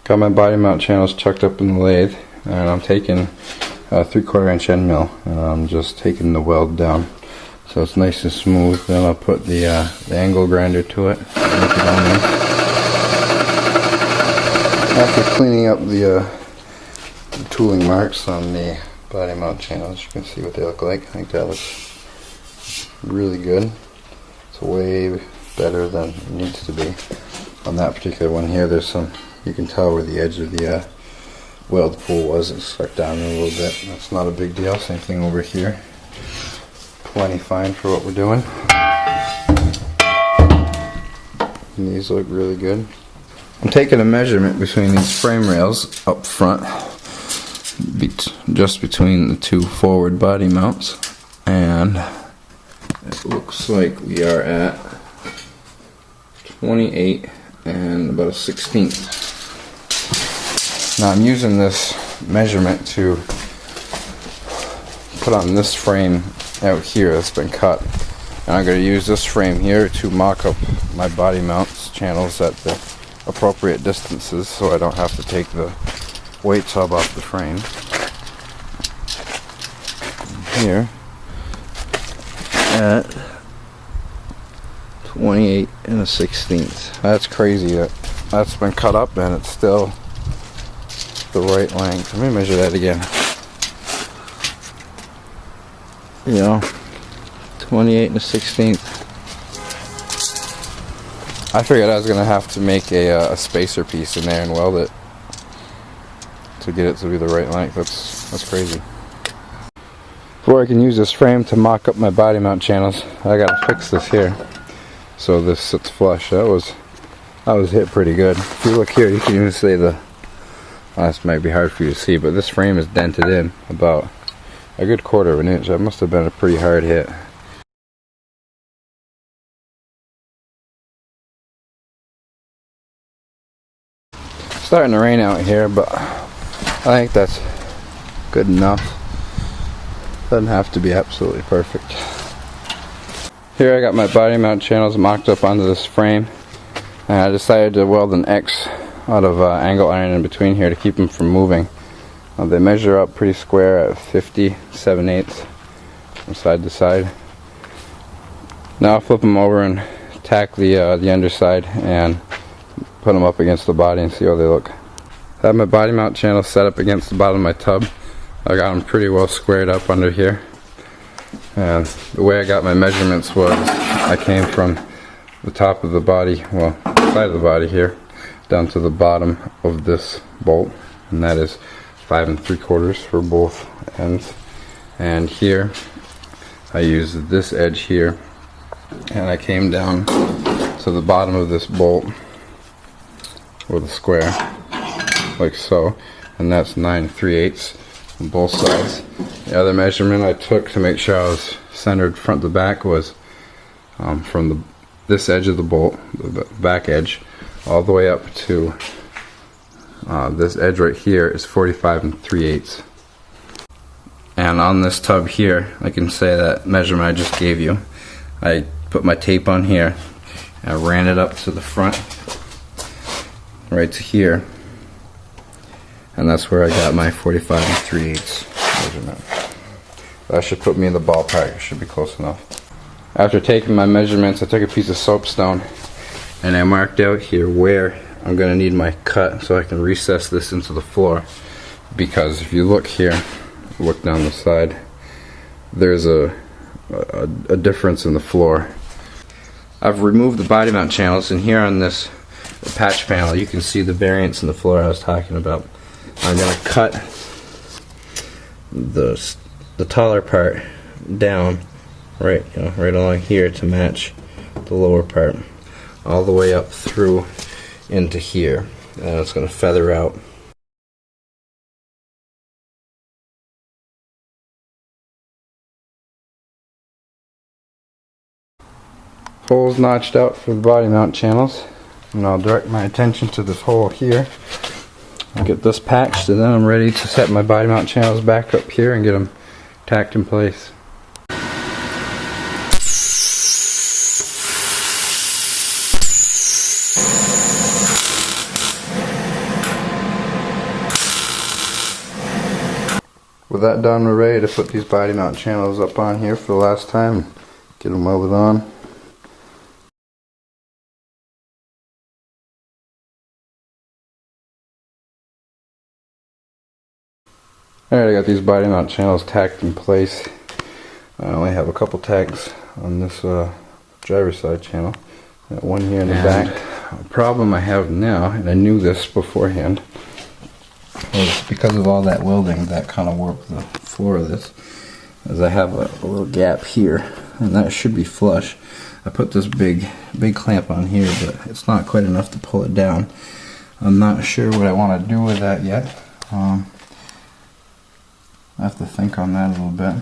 Got my body mount channels chucked up in the lathe, and I'm taking a 3/4 inch end mill, and I'm just taking the weld down so it's nice and smooth. Then I'll put the angle grinder to it. Make it on there. After cleaning up the tooling marks on the body mount channels, you can see what they look like. I think that looks really good. It's way better than it needs to be. On that particular one here, there's some, you can tell where the edge of the weld pool was. It's stuck down a little bit. That's not a big deal. Same thing over here. Plenty fine for what we're doing. And these look really good. I'm taking a measurement between these frame rails up front, just between the two forward body mounts, and it looks like we are at 28 and about a 1/16. Now I'm using this measurement to put on this frame out here that's been cut, and I'm going to use this frame here to mock up my body mounts channels at the appropriate distances, so I don't have to take the weight tub off the frame. Here at 28 and a 1/16. That's crazy that that's been cut up and it's still the right length. Let me measure that again. You know, 28 and a 1/16. I figured I was gonna have to make a spacer piece in there and weld it to get it to be the right length. That's crazy. Before I can use this frame to mock up my body mount channels, I gotta fix this here so this sits flush. That was hit pretty good. If you look here, you can even see this might be hard for you to see, but this frame is dented in about a good 1/4 of an inch. That must have been a pretty hard hit. It's starting to rain out here, but I think that's good enough. Doesn't have to be absolutely perfect. Here I got my body mount channels mocked up onto this frame, and I decided to weld an X out of angle iron in between here to keep them from moving. They measure up pretty square at 57/8 from side to side. Now I'll flip them over and tack the underside and put them up against the body and see how they look. I have my body mount channel set up against the bottom of my tub. I got them pretty well squared up under here. And the way I got my measurements was I came from the top of the body, well, side of the body here, down to the bottom of this bolt, and that is 5 3/4 for both ends. And here I used this edge here, and I came down to the bottom of this bolt with a square, like so, and that's 9 3/8 on both sides. The other measurement I took to make sure I was centered front to back was from this edge of the bolt, the back edge, all the way up to this edge right here is 45 3/8. And on this tub here, I can say that measurement I just gave you. I put my tape on here, I ran it up to the front, right to here, and that's where I got my 45 3/8 measurement. That should put me in the ballpark. It should be close enough. After taking my measurements, I took a piece of soapstone and I marked out here where I'm going to need my cut so I can recess this into the floor. Because if you look here, look down the side, there's a difference in the floor. I've removed the body mount channels, and here on this patch panel you can see the variance in the floor I was talking about. I'm going to cut the taller part down right along here to match the lower part, all the way up through into here, and it's going to feather out. Holes notched out for the body mount channels, and I'll direct my attention to this hole here. I'll get this patched, and then I'm ready to set my body mount channels back up here and get them tacked in place. With that done, we're ready to put these body mount channels up on here for the last time and get them welded on. Alright, I got these body mount channels tacked in place. I only have a couple tacks on this driver's side channel. Got one here in the back. The problem I have now, and I knew this beforehand, is because of all that welding that kind of warped the floor of this, is I have a little gap here, and that should be flush. I put this big clamp on here, but it's not quite enough to pull it down. I'm not sure what I want to do with that yet. I have to think on that a little bit.